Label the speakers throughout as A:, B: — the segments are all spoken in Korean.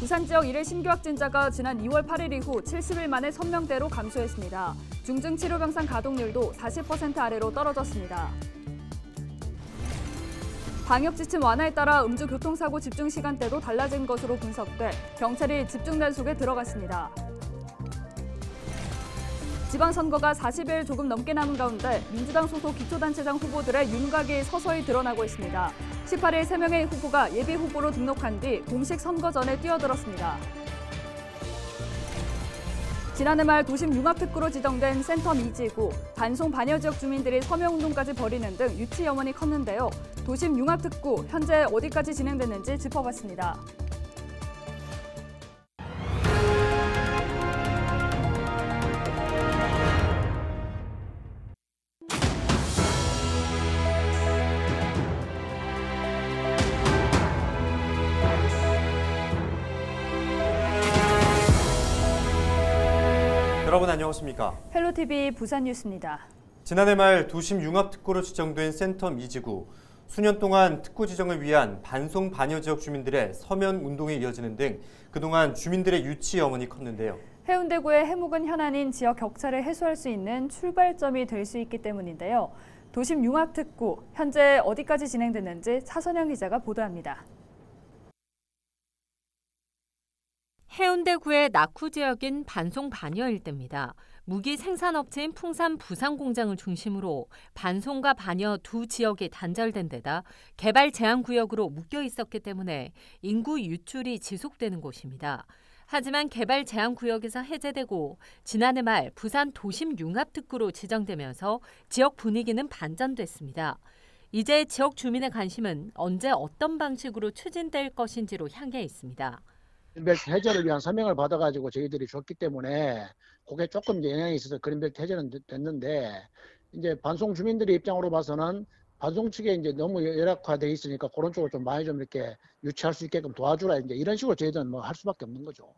A: 부산 지역 1일 신규 확진자가 지난 2월 8일 이후 70일 만에 1000명대로 감소했습니다. 중증 치료병상 가동률도 40% 아래로 떨어졌습니다. 방역 지침 완화에 따라 음주 교통사고 집중 시간대도 달라진 것으로 분석돼 경찰이 집중 단속에 들어갔습니다. 지방선거가 40일 조금 넘게 남은 가운데 민주당 소속 기초단체장 후보들의 윤곽이 서서히 드러나고 있습니다. 18일 3명의 후보가 예비 후보로 등록한 뒤 공식 선거전에 뛰어들었습니다. 지난해 말 도심 융합특구로 지정된 센텀 2지구, 반송 반여 지역 주민들이 서명운동까지 벌이는 등 유치 염원이 컸는데요. 도심 융합특구 현재 어디까지 진행됐는지 짚어봤습니다.
B: 여러분 안녕하십니까?
A: 헬로TV 부산 뉴스입니다.
B: 지난해 말 도심 융합특구로 지정된 센텀 2지구, 수년 동안 특구 지정을 위한 반송 반여 지역 주민들의 서면 운동이 이어지는 등 그동안 주민들의 유치 염원이 컸는데요.
A: 해운대구의 해묵은 현안인 지역 격차를 해소할 수 있는 출발점이 될 수 있기 때문인데요. 도심 융합특구 현재 어디까지 진행됐는지 차선영 기자가 보도합니다.
C: 해운대구의 낙후 지역인 반송 반여 일대입니다. 무기 생산업체인 풍산 부산공장을 중심으로 반송과 반여 두 지역이 단절된 데다 개발 제한 구역으로 묶여 있었기 때문에 인구 유출이 지속되는 곳입니다. 하지만 개발 제한 구역에서 해제되고 지난해 말 부산 도심 융합특구로 지정되면서 지역 분위기는 반전됐습니다. 이제 지역 주민의 관심은 언제 어떤 방식으로 추진될 것인지로 향해 있습니다.
D: 그린벨트 해제를 위한 서명을 받아가지고 저희들이 줬기 때문에 그게 조금 영향이 있어서 그린벨트 해제는 됐는데, 이제 반송 주민들의 입장으로 봐서는 반송 측에 이제 너무 열악화돼 있으니까 그런 쪽으로 좀 많이 좀 이렇게 유치할 수 있게끔 도와주라, 이제 이런 식으로 저희들은 뭐 할 수밖에 없는 거죠.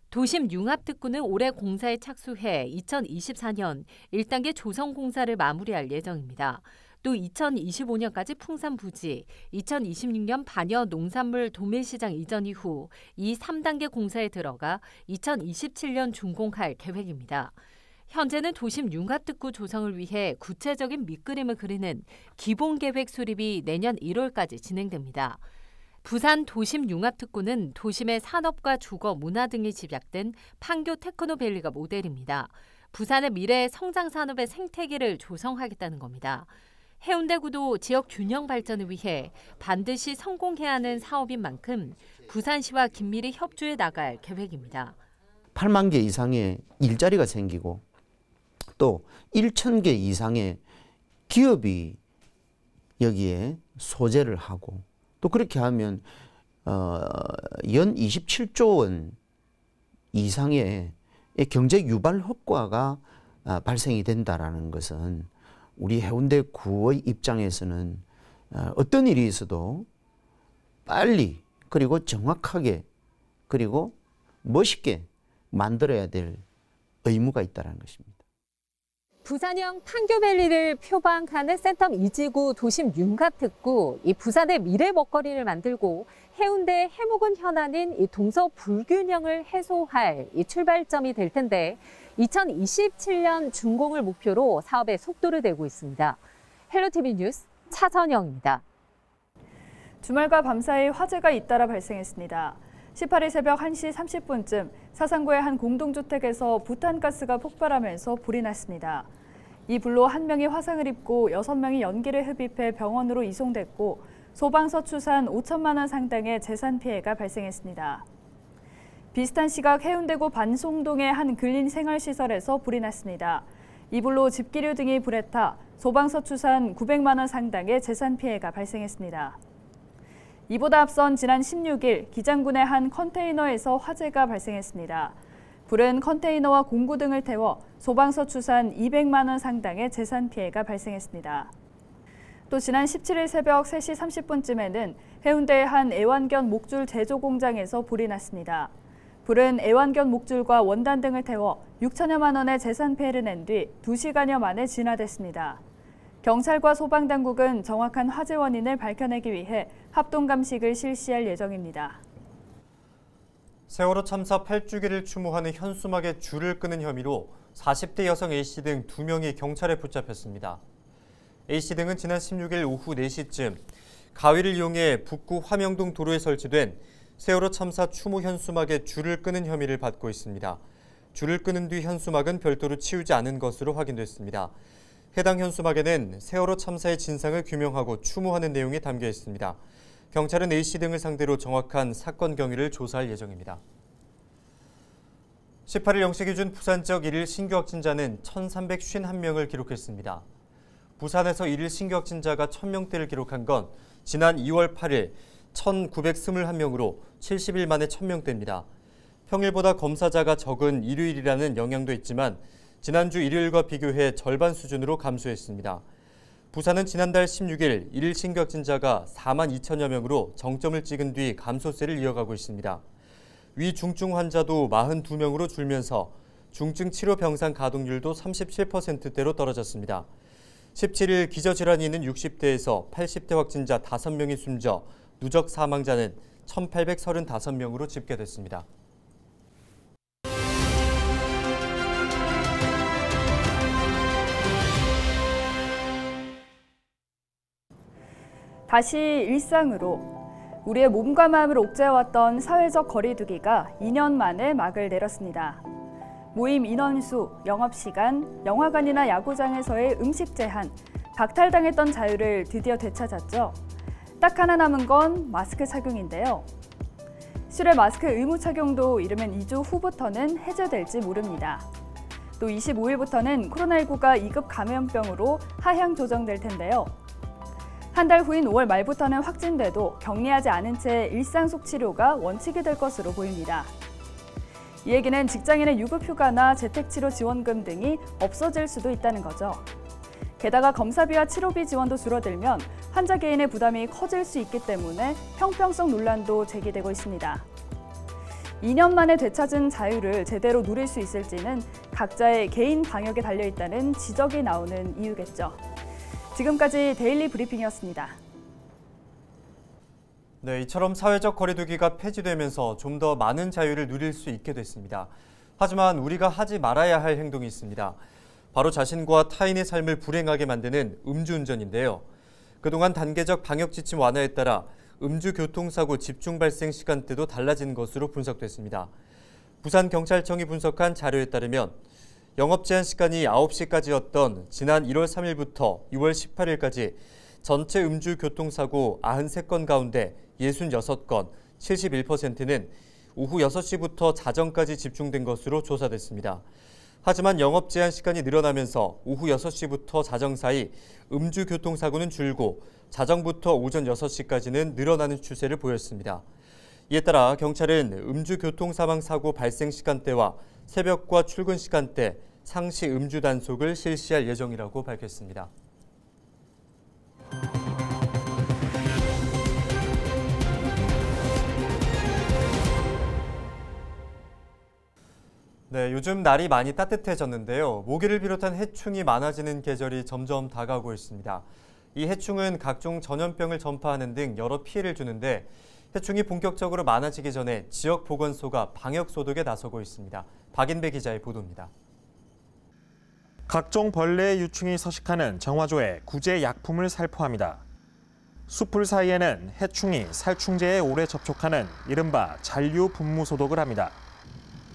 C: 도심 융합특구는 올해 공사에 착수해 2024년 1단계 조성 공사를 마무리할 예정입니다. 또 2025년까지 풍산 부지, 2026년 반여 농산물 도매시장 이전 이후 이 3단계 공사에 들어가 2027년 준공할 계획입니다. 현재는 도심 융합특구 조성을 위해 구체적인 밑그림을 그리는 기본계획 수립이 내년 1월까지 진행됩니다. 부산 도심 융합특구는 도심의 산업과 주거, 문화 등이 집약된 판교 테크노밸리가 모델입니다. 부산의 미래 성장 산업의 생태계를 조성하겠다는 겁니다. 해운대구도 지역 균형 발전을 위해 반드시 성공해야 하는 사업인 만큼 부산시와 긴밀히 협조해 나갈 계획입니다.
E: 8만 개 이상의 일자리가 생기고 또 1,000개 이상의 기업이 여기에 소재를 하고, 또 그렇게 하면 연 27조 원 이상의 경제 유발 효과가 발생이 된다는 것은 우리 해운대구의 입장에서는 어떤 일이 있어도 빨리 그리고 정확하게 그리고 멋있게 만들어야 될 의무가 있다는 것입니다.
C: 부산형 판교밸리를 표방하는 센텀 2지구 도심 융합특구, 이 부산의 미래 먹거리를 만들고 해운대 해묵은 현안인 이 동서 불균형을 해소할 이 출발점이 될 텐데 2027년 준공을 목표로 사업에 속도를 내고 있습니다. 헬로TV 뉴스 차선영입니다.
A: 주말과 밤사이 화재가 잇따라 발생했습니다. 18일 새벽 1시 30분쯤 사상구의 한 공동주택에서 부탄가스가 폭발하면서 불이 났습니다. 이 불로 1명이 화상을 입고 6명이 연기를 흡입해 병원으로 이송됐고 소방서 추산 5천만 원 상당의 재산 피해가 발생했습니다. 비슷한 시각 해운대구 반송동의 한 근린생활시설에서 불이 났습니다. 이 불로 집기류 등이 불에 타 소방서 추산 900만 원 상당의 재산 피해가 발생했습니다. 이보다 앞선 지난 16일 기장군의 한 컨테이너에서 화재가 발생했습니다. 불은 컨테이너와 공구 등을 태워 소방서 추산 200만 원 상당의 재산 피해가 발생했습니다. 또 지난 17일 새벽 3시 30분쯤에는 해운대의 한 애완견 목줄 제조 공장에서 불이 났습니다. 불은 애완견 목줄과 원단 등을 태워 6천여만 원의 재산 피해를 낸 뒤 2시간여 만에 진화됐습니다. 경찰과 소방당국은 정확한 화재 원인을 밝혀내기 위해 합동 감식을 실시할 예정입니다.
B: 세월호 참사 8주기를 추모하는 현수막에 줄을 끄는 혐의로 40대 여성 A씨 등 2명이 경찰에 붙잡혔습니다. A씨 등은 지난 16일 오후 4시쯤 가위를 이용해 북구 화명동 도로에 설치된 세월호 참사 추모 현수막에 줄을 끄는 혐의를 받고 있습니다. 줄을 끄는 뒤 현수막은 별도로 치우지 않은 것으로 확인됐습니다. 해당 현수막에는 세월호 참사의 진상을 규명하고 추모하는 내용이 담겨 있습니다. 경찰은 A씨 등을 상대로 정확한 사건 경위를 조사할 예정입니다. 18일 0시 기준 부산 지역 1일 신규 확진자는 1,351명을 기록했습니다. 부산에서 1일 신규 확진자가 1,000명대를 기록한 건 지난 2월 8일 1,921명으로 70일 만에 1,000명대입니다. 평일보다 검사자가 적은 일요일이라는 영향도 있지만 지난주 일요일과 비교해 절반 수준으로 감소했습니다. 부산은 지난달 16일 1일 신규 확진자가 4만 2천여 명으로 정점을 찍은 뒤 감소세를 이어가고 있습니다. 위중증 환자도 42명으로 줄면서 중증 치료 병상 가동률도 37%대로 떨어졌습니다. 17일 기저질환이 있는 60대에서 80대 확진자 5명이 숨져 누적 사망자는 1,835명으로 집계됐습니다.
A: 다시 일상으로. 우리의 몸과 마음을 옥죄어왔던 사회적 거리두기가 2년 만에 막을 내렸습니다. 모임 인원수, 영업시간, 영화관이나 야구장에서의 음식 제한, 박탈당했던 자유를 드디어 되찾았죠. 딱 하나 남은 건 마스크 착용인데요. 실외 마스크 의무 착용도 이르면 2주 후부터는 해제될지 모릅니다. 또 25일부터는 코로나19가 2급 감염병으로 하향 조정될 텐데요. 한 달 후인 5월 말부터는 확진돼도 격리하지 않은 채 일상 속 치료가 원칙이 될 것으로 보입니다. 이 얘기는 직장인의 유급휴가나 재택치료 지원금 등이 없어질 수도 있다는 거죠. 게다가 검사비와 치료비 지원도 줄어들면 환자 개인의 부담이 커질 수 있기 때문에 형평성 논란도 제기되고 있습니다. 2년 만에 되찾은 자유를 제대로 누릴 수 있을지는 각자의 개인 방역에 달려있다는 지적이 나오는 이유겠죠. 지금까지 데일리 브리핑이었습니다.
B: 네, 이처럼 사회적 거리두기가 폐지되면서 좀 더 많은 자유를 누릴 수 있게 됐습니다. 하지만 우리가 하지 말아야 할 행동이 있습니다. 바로 자신과 타인의 삶을 불행하게 만드는 음주운전인데요. 그동안 단계적 방역 지침 완화에 따라 음주교통사고 집중 발생 시간대도 달라진 것으로 분석됐습니다. 부산경찰청이 분석한 자료에 따르면 영업 제한 시간이 9시까지였던 지난 1월 3일부터 6월 18일까지 전체 음주 교통사고 93건 가운데 66건, 71%는 오후 6시부터 자정까지 집중된 것으로 조사됐습니다. 하지만 영업 제한 시간이 늘어나면서 오후 6시부터 자정 사이 음주 교통사고는 줄고 자정부터 오전 6시까지는 늘어나는 추세를 보였습니다. 이에 따라 경찰은 음주 교통사망사고 발생 시간대와 새벽과 출근 시간대 상시 음주 단속을 실시할 예정이라고 밝혔습니다. 네, 요즘 날이 많이 따뜻해졌는데요. 모기를 비롯한 해충이 많아지는 계절이 점점 다가오고 있습니다. 이 해충은 각종 전염병을 전파하는 등 여러 피해를 주는데 해충이 본격적으로 많아지기 전에 지역 보건소가 방역 소독에 나서고 있습니다. 박인배 기자의 보도입니다.
F: 각종 벌레의 유충이 서식하는 정화조에 구제 약품을 살포합니다. 숲풀 사이에는 해충이 살충제에 오래 접촉하는 이른바 잔류 분무 소독을 합니다.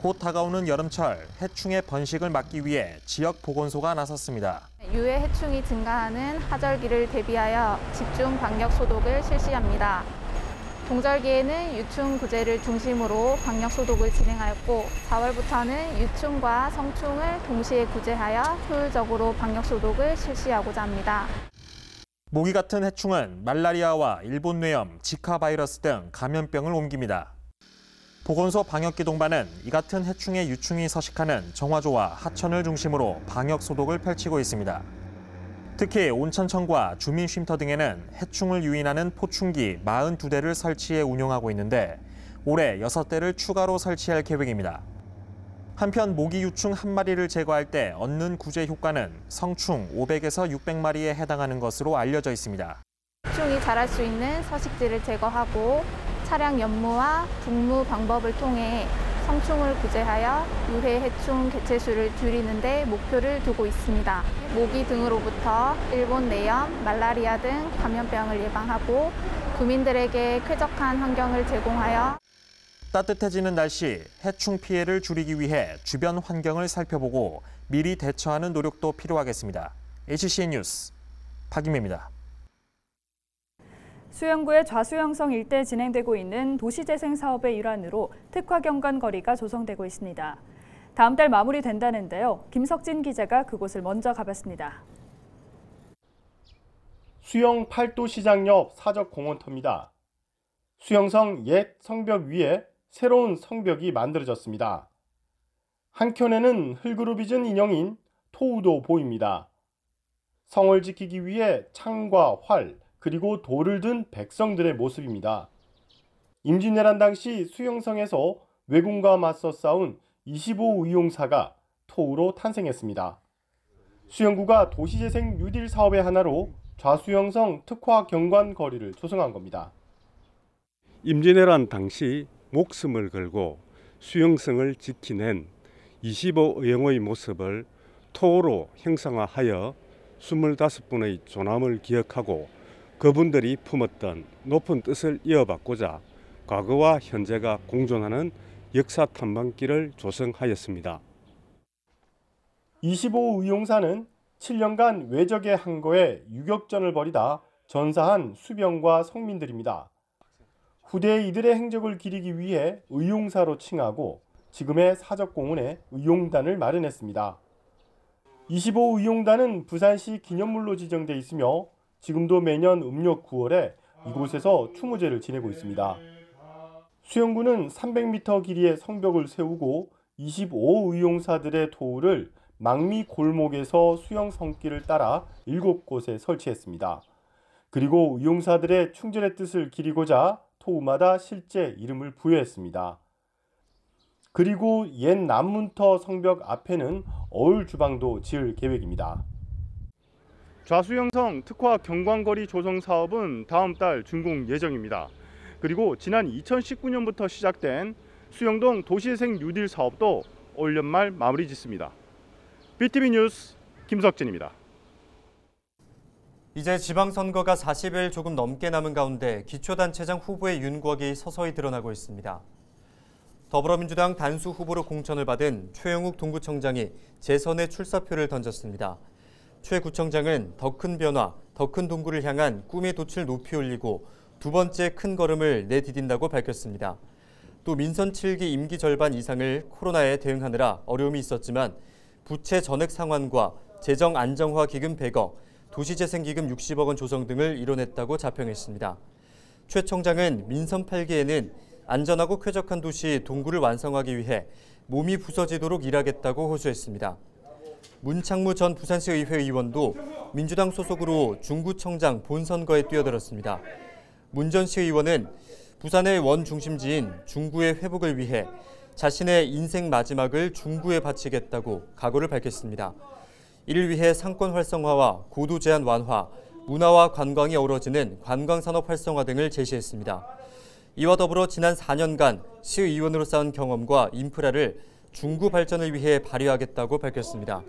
F: 곧 다가오는 여름철 해충의 번식을 막기 위해 지역 보건소가 나섰습니다.
G: 유해 해충이 증가하는 하절기를 대비하여 집중 방역 소독을 실시합니다. 동절기에는 유충 구제를 중심으로 방역 소독을 진행하였고 4월부터는 유충과 성충을 동시에 구제하여 효율적으로 방역 소독을 실시하고자 합니다.
F: 모기 같은 해충은 말라리아와 일본 뇌염, 지카 바이러스 등 감염병을 옮깁니다. 보건소 방역기동반은 이 같은 해충의 유충이 서식하는 정화조와 하천을 중심으로 방역 소독을 펼치고 있습니다. 특히 온천청과 주민쉼터 등에는 해충을 유인하는 포충기 42대를 설치해 운영하고 있는데 올해 6대를 추가로 설치할 계획입니다. 한편 모기 유충 1마리를 제거할 때 얻는 구제 효과는 성충 500에서 600마리에 해당하는 것으로 알려져 있습니다.
G: 해충이 자랄 수 있는 서식지를 제거하고 차량 연무와 북무 방법을 통해 성충을 구제하여 유해 해충 개체수를 줄이는 데 목표를 두고 있습니다. 모기 등으로부터 일본 뇌염, 말라리아 등 감염병을 예방하고 구민들에게 쾌적한 환경을 제공하여
F: 따뜻해지는 날씨, 해충 피해를 줄이기 위해 주변 환경을 살펴보고 미리 대처하는 노력도 필요하겠습니다. HCN 뉴스 박임혜입니다.
A: 수영구의 좌수영성 일대에 진행되고 있는 도시재생 사업의 일환으로 특화 경관거리가 조성되고 있습니다. 다음 달 마무리된다는데요. 김석진 기자가 그곳을 먼저 가봤습니다.
H: 수영 팔도시장 옆 사적공원터입니다. 수영성 옛 성벽 위에 새로운 성벽이 만들어졌습니다. 한켠에는 흙으로 빚은 인형인 토우도 보입니다. 성을 지키기 위해 창과 활, 그리고 돌을 든 백성들의 모습입니다. 임진왜란 당시 수영성에서 왜군과 맞서 싸운 25의용사가 토우로 탄생했습니다. 수영구가 도시재생 뉴딜 사업의 하나로 좌수영성 특화 경관거리를 조성한 겁니다.
I: 임진왜란 당시 목숨을 걸고 수영성을 지키는 25의용의 모습을 토우로 형상화하여 25분의 존함을 기억하고 그분들이 품었던 높은 뜻을 이어받고자 과거와 현재가 공존하는 역사 탐방길을 조성하였습니다.
H: 25의용사는 7년간 외적의 항거에 유격전을 벌이다 전사한 수병과 성민들입니다. 후대에 이들의 행적을 기리기 위해 의용사로 칭하고 지금의 사적공원에 의용단을 마련했습니다. 25의용단은 부산시 기념물로 지정돼 있으며 지금도 매년 음력 9월에 이곳에서 추모제를 지내고 있습니다. 수영구는 300m 길이의 성벽을 세우고 25의용사들의 토우를 망미 골목에서 수영 성길을 따라 7곳에 설치했습니다. 그리고 의용사들의 충절의 뜻을 기리고자 토우마다 실제 이름을 부여했습니다. 그리고 옛 남문터 성벽 앞에는 어울 주방도 지을 계획입니다. 좌수영성 특화 경관거리 조성 사업은 다음 달 준공 예정입니다. 그리고 지난 2019년부터 시작된 수영동 도시재생 뉴딜 사업도 올 연말 마무리 짓습니다. BTV 뉴스 김석진입니다.
B: 이제 지방선거가 40일 조금 넘게 남은 가운데 기초단체장 후보의 윤곽이 서서히 드러나고 있습니다. 더불어민주당 단수 후보로 공천을 받은 최영욱 동구청장이 재선에 출사표를 던졌습니다. 최 구청장은 더 큰 변화, 더 큰 동구를 향한 꿈의 돛을 높이 올리고 두 번째 큰 걸음을 내디딘다고 밝혔습니다. 또 민선 7기 임기 절반 이상을 코로나에 대응하느라 어려움이 있었지만 부채 전액 상환과 재정 안정화 기금 100억, 도시재생기금 60억 원 조성 등을 이뤄냈다고 자평했습니다. 최 청장은 민선 8기에는 안전하고 쾌적한 도시 동구를 완성하기 위해 몸이 부서지도록 일하겠다고 호소했습니다. 문창무 전 부산시의회 의원도 민주당 소속으로 중구청장 본선거에 뛰어들었습니다. 문 전 시의원은 부산의 원중심지인 중구의 회복을 위해 자신의 인생 마지막을 중구에 바치겠다고 각오를 밝혔습니다. 이를 위해 상권 활성화와 고도 제한 완화, 문화와 관광이 어우러지는 관광산업 활성화 등을 제시했습니다. 이와 더불어 지난 4년간 시의원으로 쌓은 경험과 인프라를 중구 발전을 위해 발휘하겠다고 밝혔습니다.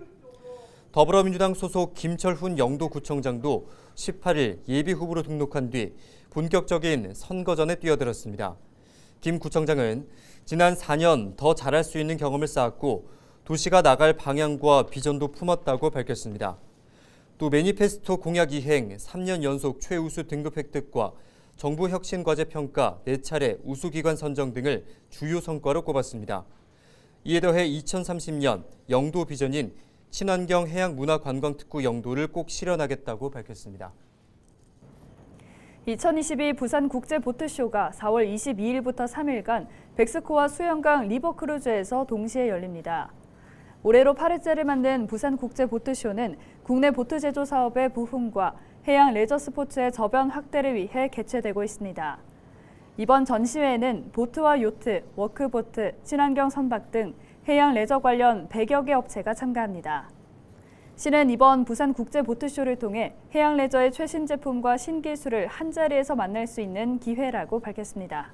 B: 더불어민주당 소속 김철훈 영도구청장도 18일 예비후보로 등록한 뒤 본격적인 선거전에 뛰어들었습니다. 김 구청장은 지난 4년 더 잘할 수 있는 경험을 쌓았고 도시가 나갈 방향과 비전도 품었다고 밝혔습니다. 또 매니페스토 공약 이행 3년 연속 최우수 등급 획득과 정부 혁신 과제 평가 4차례 우수기관 선정 등을 주요 성과로 꼽았습니다. 이에 더해 2030년 영도 비전인 친환경 해양문화관광특구 영도를 꼭 실현하겠다고 밝혔습니다.
A: 2022 부산국제보트쇼가 4월 22일부터 3일간 백스코와 수영강 리버크루즈에서 동시에 열립니다. 올해로 8회째를 맞는 부산국제보트쇼는 국내 보트 제조 사업의 부흥과 해양 레저 스포츠의 저변 확대를 위해 개최되고 있습니다. 이번 전시회에는 보트와 요트, 워크보트, 친환경 선박 등 해양 레저 관련 100여 개 업체가 참가합니다. 시는 이번 부산국제보트쇼를 통해 해양 레저의 최신 제품과 신기술을 한자리에서 만날 수 있는 기회라고 밝혔습니다.